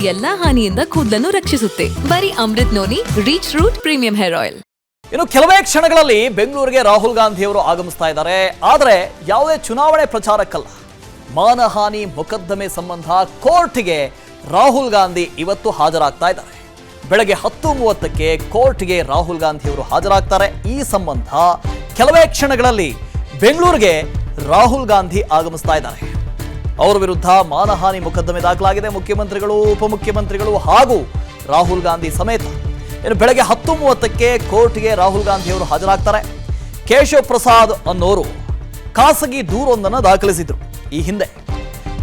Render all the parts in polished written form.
ಎಲ್ಲಾ ಹಾನಿಯಿಂದ ಕೂದಲನ್ನು ರಕ್ಷಿಸುತ್ತೆ. ಬರೀ Amrut noni reach root premium hair oil. ಇನ್ನು ಕೆಲವೇ ಕ್ಷಣಗಳಲ್ಲಿ ಬೆಂಗಳೂರಿಗೆ ರಾಹುಲ್ ಗಾಂಧಿ ಅವರು ಆಗಮಿಸ್ತಾ ಇದ್ದಾರೆ. ಆದರೆ ಯಾವುದೇ ಚುನಾವಣೆ ಪ್ರಚಾರಕ್ಕಲ್ಲ. ಮಾನಹಾನಿ ಮೊಕದ್ದಮೆ ಸಂಬಂಧ ಕೋರ್ಟ್ಗೆ ರಾಹುಲ್ ಗಾಂಧಿ ಇವತ್ತು ಹಾಜರಾಗ್ತಾ ಇದ್ದಾರೆ. ಬೆಳಗ್ಗೆ 10:30ಕ್ಕೆ ಕೋರ್ಟ್ಗೆ ರಾಹುಲ್ ಗಾಂಧಿ ಅವರು ಹಾಜರಾಗ್ತಾರೆ. ಈ ಸಂಬಂಧ ಕೆಲವೇ ಕ್ಷಣಗಳಲ್ಲಿ ಬೆಂಗಳೂರಿಗೆ ರಾಹುಲ್ ಗಾಂಧಿ ಆಗಮಿಸ್ತಾ ಇದ್ದಾರೆ. ಅವರ ವಿರುದ್ಧ ಮಾನಹಾನಿ ಮೊಕದ್ದಮೆ ದಾಖಲಾಗಿದೆ. ಮುಖ್ಯಮಂತ್ರಿಗಳು, ಉಪಮುಖ್ಯಮಂತ್ರಿಗಳು ಹಾಗೂ ರಾಹುಲ್ ಗಾಂಧಿ ಸಮೇತ. ಇನ್ನು ಬೆಳಗ್ಗೆ 10:30ಕ್ಕೆ ಕೋರ್ಟ್ಗೆ ರಾಹುಲ್ ಗಾಂಧಿ ಅವರು ಹಾಜರಾಗ್ತಾರೆ. ಕೇಶವ್ ಪ್ರಸಾದ್ ಅನ್ನೋರು ಖಾಸಗಿ ದೂರೊಂದನ್ನು ದಾಖಲಿಸಿದ್ರು. ಈ ಹಿಂದೆ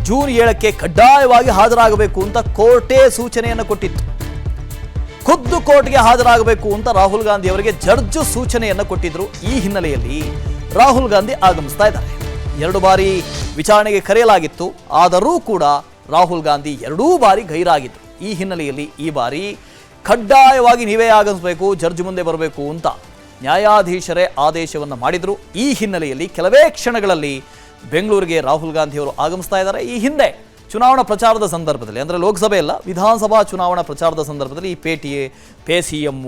ಜೂನ್ 7ಕ್ಕೆ ಕಡ್ಡಾಯವಾಗಿ ಹಾಜರಾಗಬೇಕು ಅಂತ ಕೋರ್ಟೇ ಸೂಚನೆಯನ್ನು ಕೊಟ್ಟಿತ್ತು. ಖುದ್ದು ಕೋರ್ಟ್ಗೆ ಹಾಜರಾಗಬೇಕು ಅಂತ ರಾಹುಲ್ ಗಾಂಧಿ ಅವರಿಗೆ ಜಡ್ಜ್ ಸೂಚನೆಯನ್ನು ಕೊಟ್ಟಿದ್ರು. ಈ ಹಿನ್ನೆಲೆಯಲ್ಲಿ ರಾಹುಲ್ ಗಾಂಧಿ ಆಗಮಿಸ್ತಾ ಇದ್ದಾರೆ. 2 ಬಾರಿ ವಿಚಾರಣೆಗೆ ಕರೆಯಲಾಗಿತ್ತು. ಆದರೂ ಕೂಡ ರಾಹುಲ್ ಗಾಂಧಿ 2 ಬಾರಿ ಗೈರಾಗಿದ್ರು. ಈ ಹಿನ್ನೆಲೆಯಲ್ಲಿ ಈ ಬಾರಿ ಕಡ್ಡಾಯವಾಗಿ ನೀವೇ ಆಗಮಿಸಬೇಕು, ಜಡ್ಜ್ ಮುಂದೆ ಬರಬೇಕು ಅಂತ ನ್ಯಾಯಾಧೀಶರೇ ಆದೇಶವನ್ನು ಮಾಡಿದ್ರು. ಈ ಹಿನ್ನೆಲೆಯಲ್ಲಿ ಕೆಲವೇ ಕ್ಷಣಗಳಲ್ಲಿ ಬೆಂಗಳೂರಿಗೆ ರಾಹುಲ್ ಗಾಂಧಿ ಅವರು ಆಗಮಿಸ್ತಾ ಇದ್ದಾರೆ. ಈ ಹಿಂದೆ ಚುನಾವಣಾ ಪ್ರಚಾರದ ಸಂದರ್ಭದಲ್ಲಿ, ಅಂದರೆ ಲೋಕಸಭೆ ಅಲ್ಲ, ವಿಧಾನಸಭಾ ಚುನಾವಣಾ ಪ್ರಚಾರದ ಸಂದರ್ಭದಲ್ಲಿ ಈ ಪೇಟಿಎ, ಪೇ CM,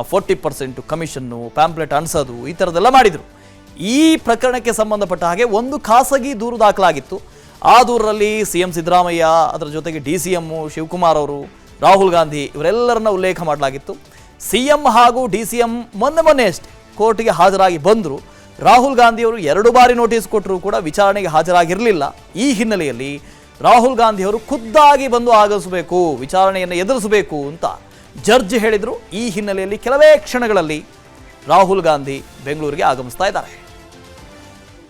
40% ಕಮಿಷನ್ನು, ಪ್ಯಾಂಪ್ಲೆಟ್ ಅನ್ಸೋದು, ಈ ಥರದ್ದೆಲ್ಲ ಮಾಡಿದರು. ಈ ಪ್ರಕರಣಕ್ಕೆ ಸಂಬಂಧಪಟ್ಟ ಹಾಗೆ ಒಂದು ಖಾಸಗಿ ದೂರು ದಾಖಲಾಗಿತ್ತು. ಆ ದೂರರಲ್ಲಿ CM ಸಿದ್ದರಾಮಯ್ಯ, ಅದರ ಜೊತೆಗೆ DCM ಶಿವಕುಮಾರ್ ಅವರು, ರಾಹುಲ್ ಗಾಂಧಿ ಇವರೆಲ್ಲರನ್ನ ಉಲ್ಲೇಖ ಮಾಡಲಾಗಿತ್ತು. CM ಹಾಗೂ DCM ಮೊನ್ನೆ ಅಷ್ಟೇ ಕೋರ್ಟ್ಗೆ ಹಾಜರಾಗಿ ಬಂದರು. ರಾಹುಲ್ ಗಾಂಧಿ ಅವರು 2 ಬಾರಿ ನೋಟಿಸ್ ಕೊಟ್ಟರೂ ಕೂಡ ವಿಚಾರಣೆಗೆ ಹಾಜರಾಗಿರಲಿಲ್ಲ. ಈ ಹಿನ್ನೆಲೆಯಲ್ಲಿ ರಾಹುಲ್ ಗಾಂಧಿ ಅವರು ಖುದ್ದಾಗಿ ಬಂದು ಆಗಮಿಸಬೇಕು, ವಿಚಾರಣೆಯನ್ನು ಎದುರಿಸಬೇಕು ಅಂತ ಜಡ್ಜ್ ಹೇಳಿದರು. ಈ ಹಿನ್ನೆಲೆಯಲ್ಲಿ ಕೆಲವೇ ಕ್ಷಣಗಳಲ್ಲಿ ರಾಹುಲ್ ಗಾಂಧಿ ಬೆಂಗಳೂರಿಗೆ ಆಗಮಿಸ್ತಾ ಇದ್ದಾರೆ.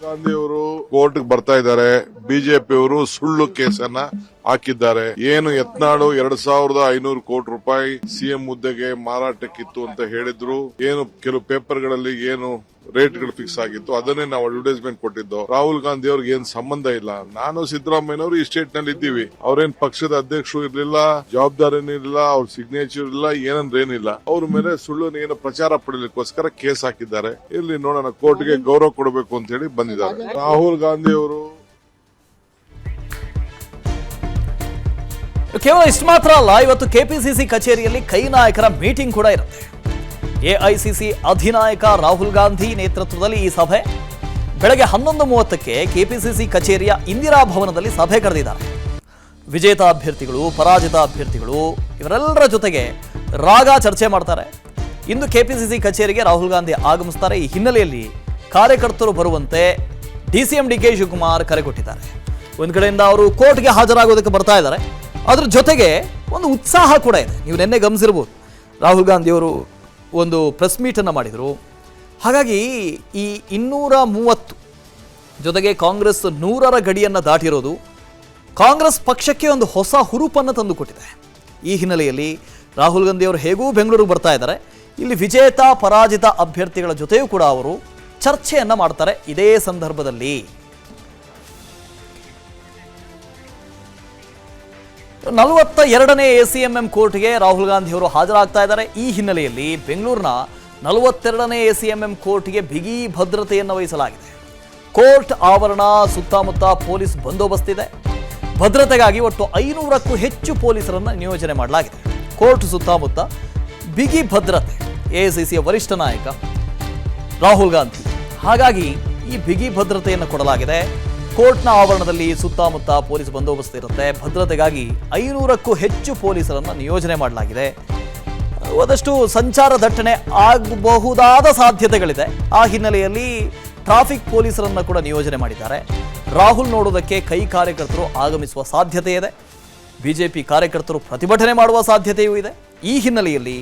ಗಾಂಧಿ ಅವರು ಕೋರ್ಟ್ ಬರ್ತಾ ಇದ್ದಾರೆ. ಬಿಜೆಪಿ ಅವರು ಸುಳ್ಳು ಕೇಸನ್ನ ಹಾಕಿದ್ದಾರೆ. ಏನು ಯತ್ನಾಳು 2,500 ಕೋಟಿ ರೂಪಾಯಿ CM ಹುದ್ದೆಗೆ ಮಾರಾಟಕ್ಕಿತ್ತು ಅಂತ ಹೇಳಿದ್ರು. ಏನು ಕೆಲವು ಪೇಪರ್ಗಳಲ್ಲಿ ಏನು ರೇಟ್ಗಳು ಫಿಕ್ಸ್ ಆಗಿತ್ತು ಅದನ್ನೇ ನಾವು ಅಡ್ವರ್ಟೈಸ್ಮೆಂಟ್ ಕೊಟ್ಟಿದ್ದು. ರಾಹುಲ್ ಗಾಂಧಿ ಅವ್ರಿಗೆ ಏನ್ ಸಂಬಂಧ ಇಲ್ಲ. ನಾನು ಸಿದ್ದರಾಮಯ್ಯನವರು ಈ ಸ್ಟೇಟ್ ನಲ್ಲಿ ಇದ್ದೀವಿ. ಅವ್ರೇನ್ ಪಕ್ಷದ ಅಧ್ಯಕ್ಷರು ಇರ್ಲಿಲ್ಲ, ಜವಾಬ್ದಾರಿನೂ ಇಲ್ಲ, ಅವ್ರ ಸಿಗ್ನೇಚರ್ ಇಲ್ಲ, ಏನಂದ್ರೆ ಏನಿಲ್ಲ. ಅವ್ರ ಮೇಲೆ ಸುಳ್ಳು ಏನು ಪ್ರಚಾರ ಪಡಲಿಕ್ಕೋಸ್ಕರ ಕೇಸ್ ಹಾಕಿದ್ದಾರೆ. ಇಲ್ಲಿ ನೋಡೋಣ, ಕೋರ್ಟ್ಗೆ ಗೌರವ ಕೊಡಬೇಕು ಅಂತ ಹೇಳಿ ಬಂದಿದ್ದಾರೆ ರಾಹುಲ್ ಗಾಂಧಿ ಅವರು. ಕೇವಲ ಇಷ್ಟು ಮಾತ್ರ ಅಲ್ಲ, ಇವತ್ತು KPCC ಕಚೇರಿಯಲ್ಲಿ ಕೈ ನಾಯಕರ ಮೀಟಿಂಗ್ ಕೂಡ ಇರುತ್ತೆ. AICC ಅಧಿನಾಯಕ ರಾಹುಲ್ ಗಾಂಧಿ ನೇತೃತ್ವದಲ್ಲಿ ಈ ಸಭೆ ಬೆಳಗ್ಗೆ 11:30ಕ್ಕೆ KPCC ಕಚೇರಿಯ ಇಂದಿರಾ ಭವನದಲ್ಲಿ ಸಭೆ ಕರೆದಿದ್ದಾರೆ. ವಿಜೇತ ಅಭ್ಯರ್ಥಿಗಳು, ಪರಾಜಿತ ಅಭ್ಯರ್ಥಿಗಳು ಇವರೆಲ್ಲರ ಜೊತೆಗೆ ರಾಗ ಚರ್ಚೆ ಮಾಡ್ತಾರೆ. ಇಂದು KPCC ಕಚೇರಿಗೆ ರಾಹುಲ್ ಗಾಂಧಿ ಆಗಮಿಸ್ತಾರೆ. ಈ ಹಿನ್ನೆಲೆಯಲ್ಲಿ ಕಾರ್ಯಕರ್ತರು ಬರುವಂತೆ DCM DK ಶಿವಕುಮಾರ್ ಕರೆ ಕೊಟ್ಟಿದ್ದಾರೆ. ಒಂದು ಕಡೆಯಿಂದ ಅವರು ಕೋರ್ಟ್ಗೆ ಹಾಜರಾಗೋದಕ್ಕೆ ಬರ್ತಾ ಇದ್ದಾರೆ. ಅದ್ರ ಜೊತೆಗೆ ಒಂದು ಉತ್ಸಾಹ ಕೂಡ ಇದೆ. ನೀವು ನಿನ್ನೆ ಗಮನಿಸಿರ್ಬೋದು, ರಾಹುಲ್ ಗಾಂಧಿ ಅವರು ಒಂದು ಪ್ರೆಸ್ ಮೀಟನ್ನು ಮಾಡಿದರು. ಹಾಗಾಗಿ ಈ 230 ಜೊತೆಗೆ ಕಾಂಗ್ರೆಸ್ 100ರ ಗಡಿಯನ್ನು ದಾಟಿರೋದು ಕಾಂಗ್ರೆಸ್ ಪಕ್ಷಕ್ಕೆ ಒಂದು ಹೊಸ ಹುರುಪನ್ನು ತಂದುಕೊಟ್ಟಿದೆ. ಈ ಹಿನ್ನೆಲೆಯಲ್ಲಿ ರಾಹುಲ್ ಗಾಂಧಿ ಅವರು ಹೇಗೂ ಬೆಂಗಳೂರಿಗೆ ಬರ್ತಾ ಇದ್ದಾರೆ. ಇಲ್ಲಿ ವಿಜೇತ ಪರಾಜಿತ ಅಭ್ಯರ್ಥಿಗಳ ಜೊತೆಯೂ ಕೂಡ ಅವರು ಚರ್ಚೆಯನ್ನು ಮಾಡ್ತಾರೆ. ಇದೇ ಸಂದರ್ಭದಲ್ಲಿ 42ನೇ ACMM ಕೋರ್ಟ್ಗೆ ರಾಹುಲ್ ಗಾಂಧಿ ಅವರು ಹಾಜರಾಗ್ತಾ ಇದ್ದಾರೆ. ಈ ಹಿನ್ನೆಲೆಯಲ್ಲಿ ಬೆಂಗಳೂರಿನ 42ನೇ ACMM ಕೋರ್ಟ್ಗೆ ಬಿಗಿ ಭದ್ರತೆಯನ್ನು ವಹಿಸಲಾಗಿದೆ. ಕೋರ್ಟ್ ಆವರಣ ಸುತ್ತಮುತ್ತ ಪೊಲೀಸ್ ಬಂದೋಬಸ್ತ್ ಇದೆ. ಭದ್ರತೆಗಾಗಿ ಒಟ್ಟು 500ಕ್ಕೂ ಹೆಚ್ಚು ಪೊಲೀಸರನ್ನು ನಿಯೋಜನೆ ಮಾಡಲಾಗಿದೆ. ಕೋರ್ಟ್ ಸುತ್ತಮುತ್ತ ಬಿಗಿ ಭದ್ರತೆ. AICCಯ ವರಿಷ್ಠ ನಾಯಕ ರಾಹುಲ್ ಗಾಂಧಿ, ಹಾಗಾಗಿ ಈ ಬಿಗಿ ಭದ್ರತೆಯನ್ನು ಕೊಡಲಾಗಿದೆ. ಕೋರ್ಟ್ನ ಆವರಣದಲ್ಲಿ ಸುತ್ತಮುತ್ತ ಪೊಲೀಸ್ ಬಂದೋಬಸ್ತ್ ಇರುತ್ತೆ. ಭದ್ರತೆಗಾಗಿ 500ಕ್ಕೂ ಹೆಚ್ಚು ಪೊಲೀಸರನ್ನು ನಿಯೋಜನೆ ಮಾಡಲಾಗಿದೆ. ಒಂದಷ್ಟು ಸಂಚಾರ ದಟ್ಟಣೆ ಆಗಬಹುದಾದ ಸಾಧ್ಯತೆಗಳಿದೆ. ಆ ಹಿನ್ನೆಲೆಯಲ್ಲಿ ಟ್ರಾಫಿಕ್ ಪೊಲೀಸರನ್ನು ಕೂಡ ನಿಯೋಜನೆ ಮಾಡಿದ್ದಾರೆ. ರಾಹುಲ್ ನೋಡೋದಕ್ಕೆ ಕೈ ಕಾರ್ಯಕರ್ತರು ಆಗಮಿಸುವ ಸಾಧ್ಯತೆ ಇದೆ. ಬಿಜೆಪಿ ಕಾರ್ಯಕರ್ತರು ಪ್ರತಿಭಟನೆ ಮಾಡುವ ಸಾಧ್ಯತೆಯೂ ಇದೆ. ಈ ಹಿನ್ನೆಲೆಯಲ್ಲಿ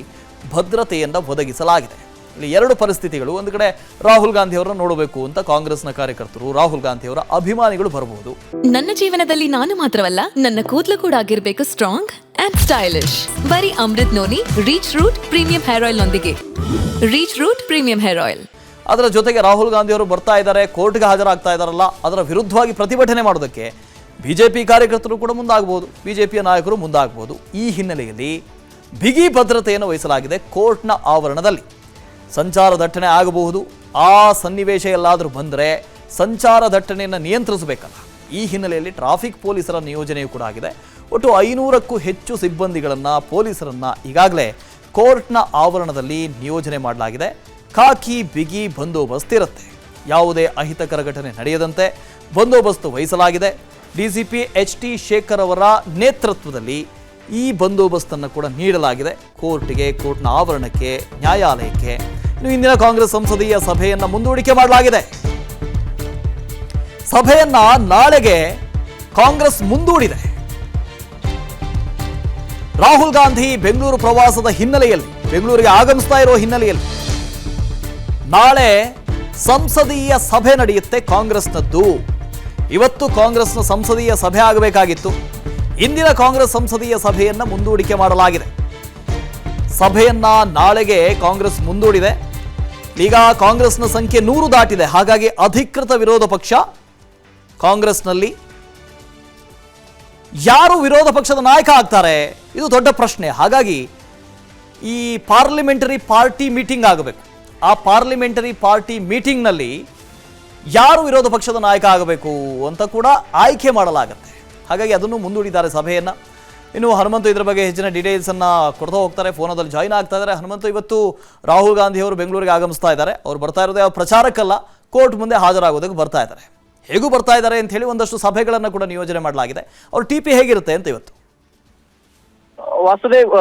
ಭದ್ರತೆಯನ್ನು ಒದಗಿಸಲಾಗಿದೆ. ಇಲ್ಲಿ 2 ಪರಿಸ್ಥಿತಿಗಳು. ಒಂದು ಕಡೆ ರಾಹುಲ್ ಗಾಂಧಿ ಅವರನ್ನು ನೋಡಬೇಕು ಅಂತ ಕಾಂಗ್ರೆಸ್ನ ಕಾರ್ಯಕರ್ತರು, ರಾಹುಲ್ ಗಾಂಧಿ ಅವರ ಅಭಿಮಾನಿಗಳು ಬರಬಹುದು. ನನ್ನ ಜೀವನದಲ್ಲಿ ನಾನು ಮಾತ್ರವಲ್ಲ, ನನ್ನ ಕೂದಲು ಕೂಡ ಆಗಿರ್ಬೇಕು ಸ್ಟ್ರಾಂಗ್ ಅಂಡ್ ಸ್ಟೈಲಿಶ್. ಬರೀ Amrut noni reach root premium hair oil ನೊಂದಿಗೆ. Reach root premium hair oil. ಅದರ ಜೊತೆಗೆ ರಾಹುಲ್ ಗಾಂಧಿ ಅವರು ಬರ್ತಾ ಇದ್ದಾರೆ, ಕೋರ್ಟ್ಗೆ ಹಾಜರಾಗ್ತಾ ಇದ್ದಾರಲ್ಲ, ಅದರ ವಿರುದ್ಧವಾಗಿ ಪ್ರತಿಭಟನೆ ಮಾಡೋದಕ್ಕೆ ಬಿಜೆಪಿ ಕಾರ್ಯಕರ್ತರು ಕೂಡ ಮುಂದಾಗಬಹುದು, ಬಿಜೆಪಿಯ ನಾಯಕರು ಮುಂದಾಗಬಹುದು. ಈ ಹಿನ್ನೆಲೆಯಲ್ಲಿ ಬಿಗಿ ಭದ್ರತೆಯನ್ನು ವಹಿಸಲಾಗಿದೆ. ಕೋರ್ಟ್ನ ಆವರಣದಲ್ಲಿ ಸಂಚಾರ ದಟ್ಟಣೆ ಆಗಬಹುದು. ಆ ಸನ್ನಿವೇಶ ಎಲ್ಲಾದರೂ ಬಂದರೆ ಸಂಚಾರ ದಟ್ಟಣೆಯನ್ನು ನಿಯಂತ್ರಿಸಬೇಕಲ್ಲ. ಈ ಹಿನ್ನೆಲೆಯಲ್ಲಿ ಟ್ರಾಫಿಕ್ ಪೊಲೀಸರ ನಿಯೋಜನೆಯೂ ಕೂಡ ಆಗಿದೆ. ಒಟ್ಟು 500ಕ್ಕೂ ಹೆಚ್ಚು ಸಿಬ್ಬಂದಿಗಳನ್ನು ಪೊಲೀಸರನ್ನು ಈಗಾಗಲೇ ಕೋರ್ಟ್ನ ಆವರಣದಲ್ಲಿ ನಿಯೋಜನೆ ಮಾಡಲಾಗಿದೆ. ಖಾಕಿ ಬಿಗಿ ಬಂದೋಬಸ್ತ್ ಇರುತ್ತೆ. ಯಾವುದೇ ಅಹಿತಕರ ಘಟನೆ ನಡೆಯದಂತೆ ಬಂದೋಬಸ್ತ್ ವಹಿಸಲಾಗಿದೆ. ಡಿಸಿಪಿ HT ಶೇಖರ್ ಅವರ ನೇತೃತ್ವದಲ್ಲಿ ಈ ಬಂದೋಬಸ್ತನ್ನು ಕೂಡ ನೀಡಲಾಗಿದೆ. ಕೋರ್ಟ್ನ ಆವರಣಕ್ಕೆ, ನ್ಯಾಯಾಲಯಕ್ಕೆ. ಇನ್ನು ಇಂದಿನ ಕಾಂಗ್ರೆಸ್ ಸಂಸದೀಯ ಸಭೆಯನ್ನು ಮುಂದೂಡಿಕೆ ಮಾಡಲಾಗಿದೆ. ಸಭೆಯನ್ನ ನಾಳೆಗೆ ಕಾಂಗ್ರೆಸ್ ಮುಂದೂಡಿದೆ. ರಾಹುಲ್ ಗಾಂಧಿ ಬೆಂಗಳೂರು ಪ್ರವಾಸದ ಹಿನ್ನೆಲೆಯಲ್ಲಿ, ಬೆಂಗಳೂರಿಗೆ ಆಗಮಿಸ್ತಾ ಇರುವ ಹಿನ್ನೆಲೆಯಲ್ಲಿ ನಾಳೆ ಸಂಸದೀಯ ಸಭೆ ನಡೆಯುತ್ತೆ ಕಾಂಗ್ರೆಸ್ನದ್ದು. ಇವತ್ತು ಕಾಂಗ್ರೆಸ್ನ ಸಂಸದೀಯ ಸಭೆ ಆಗಬೇಕಾಗಿತ್ತು. ಇಂದಿನ ಕಾಂಗ್ರೆಸ್ ಸಂಸದೀಯ ಸಭೆಯನ್ನ ಮುಂದೂಡಿಕೆ ಮಾಡಲಾಗಿದೆ. ಸಭೆಯನ್ನ ನಾಳೆಗೆ ಕಾಂಗ್ರೆಸ್ ಮುಂದೂಡಿದೆ. ಈಗ ಕಾಂಗ್ರೆಸ್ನ ಸಂಖ್ಯೆ 100 ದಾಟಿದೆ. ಹಾಗಾಗಿ ಅಧಿಕೃತ ವಿರೋಧ ಪಕ್ಷ ಕಾಂಗ್ರೆಸ್ನಲ್ಲಿ ಯಾರು ವಿರೋಧ ಪಕ್ಷದ ನಾಯಕ ಆಗ್ತಾರೆ, ಇದು ದೊಡ್ಡ ಪ್ರಶ್ನೆ. ಹಾಗಾಗಿ ಈ ಪಾರ್ಲಿಮೆಂಟರಿ ಪಾರ್ಟಿ ಮೀಟಿಂಗ್ ಆಗಬೇಕು. ಆ ಪಾರ್ಲಿಮೆಂಟರಿ ಪಾರ್ಟಿ ಮೀಟಿಂಗ್ನಲ್ಲಿ ಯಾರು ವಿರೋಧ ಪಕ್ಷದ ನಾಯಕ ಆಗಬೇಕು ಅಂತ ಕೂಡ ಆಯ್ಕೆ ಮಾಡಲಾಗುತ್ತೆ. ಹಾಗಾಗಿ ಅದನ್ನು ಮುಂದೂಡಿದ್ದಾರೆ ಸಭೆಯನ್ನು. ಇನ್ನು ಹನುಮಂತು ಇದರ ಬಗ್ಗೆ ಹೆಚ್ಚಿನ ಡೀಟೇಲ್ಸನ್ನು ಕೊಡ್ತಾ ಹೋಗ್ತಾರೆ. ಫೋನದಲ್ಲಿ ಜಾಯಿನ್ ಆಗ್ತಾ ಇದ್ದಾರೆ. ಹನುಮಂತು, ಇವತ್ತು ರಾಹುಲ್ ಗಾಂಧಿ ಅವರು ಬೆಂಗಳೂರಿಗೆ ಆಗಮಿಸ್ತಾ ಇದ್ದಾರೆ. ಅವ್ರು ಬರ್ತಾ ಇರೋದೇ ಪ್ರಚಾರಕ್ಕಲ್ಲ, ಕೋರ್ಟ್ ಮುಂದೆ ಹಾಜರಾಗೋದಕ್ಕೆ ಬರ್ತಾ ಇದ್ದಾರೆ. ಹೇಗೂ ಬರ್ತಾ ಇದ್ದಾರೆ ಅಂತ ಹೇಳಿ ಒಂದಷ್ಟು ಸಭೆಗಳನ್ನು ಕೂಡ ನಿಯೋಜನೆ ಮಾಡಲಾಗಿದೆ. ಅವ್ರ TP ಹೇಗಿರುತ್ತೆ ಅಂತ ಇವತ್ತು? ವಾಸುದೇವ್,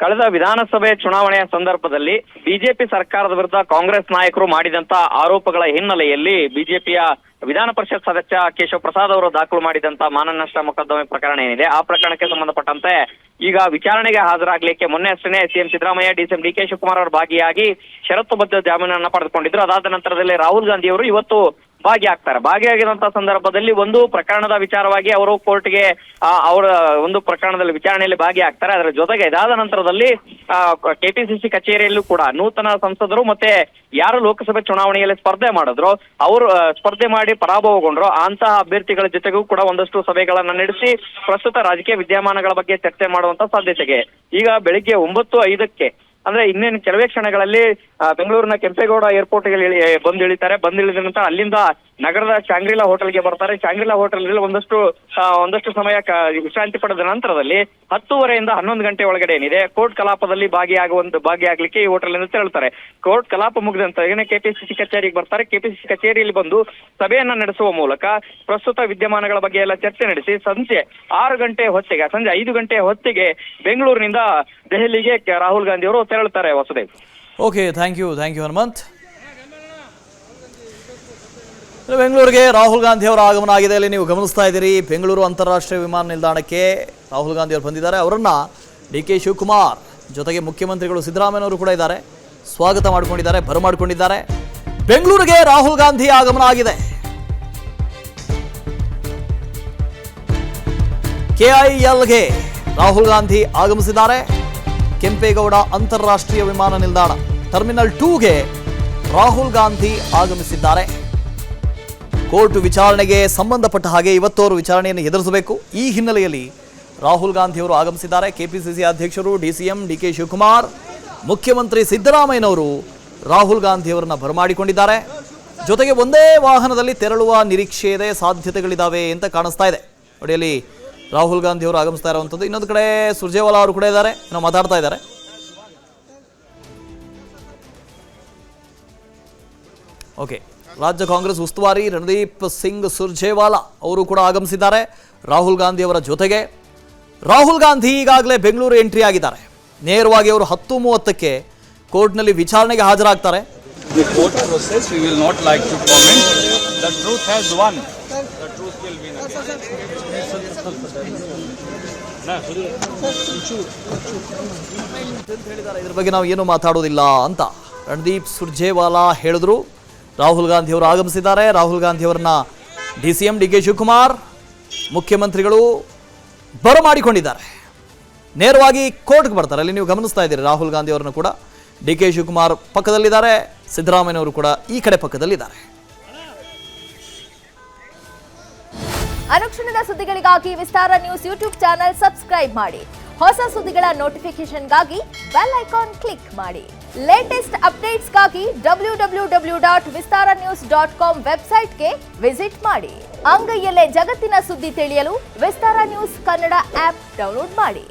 ಕಳೆದ ವಿಧಾನಸಭೆ ಚುನಾವಣೆಯ ಸಂದರ್ಭದಲ್ಲಿ ಬಿಜೆಪಿ ಸರ್ಕಾರದ ವಿರುದ್ಧ ಕಾಂಗ್ರೆಸ್ ನಾಯಕರು ಮಾಡಿದಂತ ಆರೋಪಗಳ ಹಿನ್ನೆಲೆಯಲ್ಲಿ ಬಿಜೆಪಿಯ ವಿಧಾನ ಪರಿಷತ್ ಸದಸ್ಯ ಕೇಶವ್ ಪ್ರಸಾದ್ ಅವರು ದಾಖಲು ಮಾಡಿದಂತ ಮಾನನಷ್ಟ ಮೊಕದ್ದಮೆ ಪ್ರಕರಣ ಏನಿದೆ, ಆ ಪ್ರಕರಣಕ್ಕೆ ಸಂಬಂಧಪಟ್ಟಂತೆ ಈಗ ವಿಚಾರಣೆಗೆ ಹಾಜರಾಗಲಿಕ್ಕೆ ಮೊನ್ನೆ ಅಷ್ಟೇ CM Siddaramaiah, DCM DK Shivakumar ಅವರು ಭಾಗಿಯಾಗಿ ಷರತ್ತುಬದ್ಧ ಜಾಮೀನನ್ನು ಪಡೆದುಕೊಂಡಿದ್ರು. ಅದಾದ ನಂತರದಲ್ಲಿ ರಾಹುಲ್ ಗಾಂಧಿ ಅವರು ಇವತ್ತು ಭಾಗಿಯಾಗ್ತಾರೆ. ಭಾಗಿಯಾಗಿದಂತಹ ಸಂದರ್ಭದಲ್ಲಿ ಒಂದು ಪ್ರಕರಣದ ವಿಚಾರವಾಗಿ ಅವರು ಕೋರ್ಟ್ಗೆ ಅವರ ಒಂದು ಪ್ರಕರಣದಲ್ಲಿ ವಿಚಾರಣೆಯಲ್ಲಿ ಭಾಗಿಯಾಗ್ತಾರೆ. ಅದರ ಜೊತೆಗೆ ಇದಾದ ನಂತರದಲ್ಲಿ KPCC ಕಚೇರಿಯಲ್ಲೂ ಕೂಡ ನೂತನ ಸಂಸದರು ಮತ್ತೆ ಯಾರು ಲೋಕಸಭೆ ಚುನಾವಣೆಯಲ್ಲಿ ಸ್ಪರ್ಧೆ ಮಾಡಿದ್ರು, ಅವರು ಸ್ಪರ್ಧೆ ಮಾಡಿ ಪರಾಭವಗೊಂಡ್ರು ಅಂತಹ ಅಭ್ಯರ್ಥಿಗಳ ಜೊತೆಗೂ ಕೂಡ ಒಂದಷ್ಟು ಸಭೆಗಳನ್ನ ನಡೆಸಿ ಪ್ರಸ್ತುತ ರಾಜಕೀಯ ವಿದ್ಯಮಾನಗಳ ಬಗ್ಗೆ ಚರ್ಚೆ ಮಾಡುವಂತ ಸಾಧ್ಯತೆಗೆ ಈಗ ಬೆಳಿಗ್ಗೆ 9:05 ಅಂದ್ರೆ ಇನ್ನೇನು ಕೆಲವೇ ಕ್ಷಣಗಳಲ್ಲಿ ಬೆಂಗಳೂರಿನ ಕೆಂಪೇಗೌಡ ಏರ್ಪೋರ್ಟ್ಗೆ ಬಂದು ಇಳಿತಾರೆ. ಬಂದಿಳಿದ ನಂತರ ಅಲ್ಲಿಂದ ನಗರದ ಶಾಂಗ್ರಿಲಾ ಹೋಟೆಲ್ಗೆ ಬರ್ತಾರೆ. ಶಾಂಗ್ರಿಲಾ ಹೋಟೆಲ್ ಒಂದಷ್ಟು ಸಮಯ ವಿಶ್ರಾಂತಿ ಪಡೆದ ನಂತರದಲ್ಲಿ 10:30ಯಿಂದ 11 ಗಂಟೆ ಒಳಗಡೆ ಏನಿದೆ ಕೋರ್ಟ್ ಕಲಾಪದಲ್ಲಿ ಭಾಗಿಯಾಗಲಿಕ್ಕೆ ಈ ಹೋಟೆಲ್ನಿಂದ ತೆರಳುತ್ತಾರೆ. ಕೋರ್ಟ್ ಕಲಾಪ ಮುಗಿದಂತ KPCC ಕಚೇರಿಗೆ ಬರ್ತಾರೆ. KPCC ಕಚೇರಿಯಲ್ಲಿ ಬಂದು ಸಭೆಯನ್ನ ನಡೆಸುವ ಮೂಲಕ ಪ್ರಸ್ತುತ ವಿದ್ಯಮಾನಗಳ ಬಗ್ಗೆ ಎಲ್ಲ ಚರ್ಚೆ ನಡೆಸಿ ಸಂಜೆ 5 ಗಂಟೆ ಹೊತ್ತಿಗೆ ಬೆಂಗಳೂರಿನಿಂದ ದೆಹಲಿಗೆ ರಾಹುಲ್ ಗಾಂಧಿ ಅವರು ತೆರಳುತ್ತಾರೆ. Vasudev, okay, thank you Hanumanth. ಬೆಂಗಳೂರಿಗೆ ರಾಹುಲ್ ಗಾಂಧಿ ಅವರ ಆಗಮನ ಆಗಿದೆ. ಅಲ್ಲಿ ನೀವು ಗಮನಿಸ್ತಾ ಇದ್ದೀರಿ, ಬೆಂಗಳೂರು ಅಂತಾರಾಷ್ಟ್ರೀಯ ವಿಮಾನ ನಿಲ್ದಾಣಕ್ಕೆ ರಾಹುಲ್ ಗಾಂಧಿ ಅವರು ಬಂದಿದ್ದಾರೆ. ಅವರನ್ನ DK ಶಿವಕುಮಾರ್ ಜೊತೆಗೆ ಮುಖ್ಯಮಂತ್ರಿಗಳು ಸಿದ್ದರಾಮಯ್ಯನವರು ಕೂಡ ಇದ್ದಾರೆ, ಸ್ವಾಗತ ಮಾಡಿಕೊಂಡಿದ್ದಾರೆ, ಬರಮಾಡಿಕೊಂಡಿದ್ದಾರೆ. ಬೆಂಗಳೂರಿಗೆ ರಾಹುಲ್ ಗಾಂಧಿ ಆಗಮನ ಆಗಿದೆ. KILಗೆ ರಾಹುಲ್ ಗಾಂಧಿ ಆಗಮಿಸಿದ್ದಾರೆ. ಕೆಂಪೇಗೌಡ ಅಂತಾರಾಷ್ಟ್ರೀಯ ವಿಮಾನ ನಿಲ್ದಾಣ ಟರ್ಮಿನಲ್ 2ಗೆ ರಾಹುಲ್ ಗಾಂಧಿ ಆಗಮಿಸಿದ್ದಾರೆ. ಕೋರ್ಟ್ ವಿಚಾರಣೆಗೆ ಸಂಬಂಧಪಟ್ಟ ಹಾಗೆ ಇವತ್ತು ಅವರು ವಿಚಾರಣೆಯನ್ನು ಎದುರಿಸಬೇಕು. ಈ ಹಿನ್ನೆಲೆಯಲ್ಲಿ ರಾಹುಲ್ ಗಾಂಧಿ ಅವರು ಆಗಮಿಸಿದ್ದಾರೆ. KPCC ಅಧ್ಯಕ್ಷರು DCM DK ಶಿವಕುಮಾರ್, ಮುಖ್ಯಮಂತ್ರಿ ಸಿದ್ದರಾಮಯ್ಯನವರು ರಾಹುಲ್ ಗಾಂಧಿ ಅವರನ್ನ ಬರಮಾಡಿಕೊಂಡಿದ್ದಾರೆ. ಜೊತೆಗೆ ಒಂದೇ ವಾಹನದಲ್ಲಿ ತೆರಳುವ ನಿರೀಕ್ಷೆ ಇದೆ, ಸಾಧ್ಯತೆಗಳಿದ್ದಾವೆ ಅಂತ ಕಾಣಿಸ್ತಾ ಇದೆ. ನೋಡಿ, ಅಲ್ಲಿ ರಾಹುಲ್ ಗಾಂಧಿ ಅವರು ಆಗಮಿಸ್ತಾ ಇರುವಂಥದ್ದು. ಇನ್ನೊಂದು ಕಡೆ ಸುರ್ಜೇವಾಲಾ ಅವರು ಕೂಡ ಇದ್ದಾರೆ, ನಾವು ಮಾತಾಡ್ತಾ ಇದ್ದಾರೆ. ಓಕೆ, ರಾಜ್ಯ ಕಾಂಗ್ರೆಸ್ ಉಸ್ತುವಾರಿ ರಣದೀಪ್ ಸಿಂಗ್ ಸುರ್ಜೇವಾಲಾ ಅವರು ಕೂಡ ಆಗಮಿಸಿದ್ದಾರೆ ರಾಹುಲ್ ಗಾಂಧಿ ಅವರ ಜೊತೆಗೆ. ರಾಹುಲ್ ಗಾಂಧಿ ಈಗಾಗಲೇ ಬೆಂಗಳೂರು ಎಂಟ್ರಿ ಆಗಿದ್ದಾರೆ. ನೇರವಾಗಿ ಅವರು 10:30ಕ್ಕೆ ಕೋರ್ಟ್ನಲ್ಲಿ ವಿಚಾರಣೆಗೆ ಹಾಜರಾಗ್ತಾರೆ. The court process, we will not like to comment. The truth has won. The truth will win again. ಇದ್ರ ಬಗ್ಗೆ ನಾವು ಏನು ಮಾತಾಡೋದಿಲ್ಲ ಅಂತ ರಣದೀಪ್ ಸುರ್ಜೇವಾಲಾ ಹೇಳಿದ್ರು. ರಾಹುಲ್ ಗಾಂಧಿ ಅವರು ಆಗಮಿಸಿದ್ದಾರೆ. ರಾಹುಲ್ ಗಾಂಧಿ ಅವರನ್ನ DCM DK ಶಿವಕುಮಾರ್, ಮುಖ್ಯಮಂತ್ರಿಗಳು ಬರಮಾಡಿಕೊಂಡಿದ್ದಾರೆ. ನೇರವಾಗಿ ಕೋರ್ಟ್ಗೆ ಬರ್ತಾರೆ. ಅಲ್ಲಿ ನೀವು ಗಮನಿಸ್ತಾ ಇದ್ದೀರಿ, ರಾಹುಲ್ ಗಾಂಧಿ ಅವರನ್ನು ಕೂಡ DK ಶಿವಕುಮಾರ್ ಪಕ್ಕದಲ್ಲಿದ್ದಾರೆ, ಸಿದ್ದರಾಮಯ್ಯನವರು ಕೂಡ ಈ ಕಡೆ ಪಕ್ಕದಲ್ಲಿದ್ದಾರೆ. ಅನುಕ್ಷಣದ ಸುದ್ದಿಗಳಿಗಾಗಿ ವಿಸ್ತಾರ ನ್ಯೂಸ್ ಯೂಟ್ಯೂಬ್ ಚಾನೆಲ್ ಸಬ್ಸ್ಕ್ರೈಬ್ ಮಾಡಿ. ಹೊಸ ಸುದ್ದಿಗಳ ನೋಟಿಫಿಕೇಶನ್ಗಾಗಿ ಬೆಲ್ ಐಕಾನ್ ಕ್ಲಿಕ್ ಮಾಡಿ. ಲೇಟೆಸ್ಟ್ ಅಪ್ಡೇಟ್ಸ್ಗಾಗಿ www.vistaranews.com ವೆಬ್ಸೈಟ್ಗೆ ವಿಸಿಟ್ ಮಾಡಿ. ಅಂಗೈಯಲ್ಲೇ ಜಗತ್ತಿನ ಸುದ್ದಿ ತಿಳಿಯಲು ವಿಸ್ತಾರ ನ್ಯೂಸ್ ಕನ್ನಡ ಆಪ್ ಡೌನ್ಲೋಡ್ ಮಾಡಿ.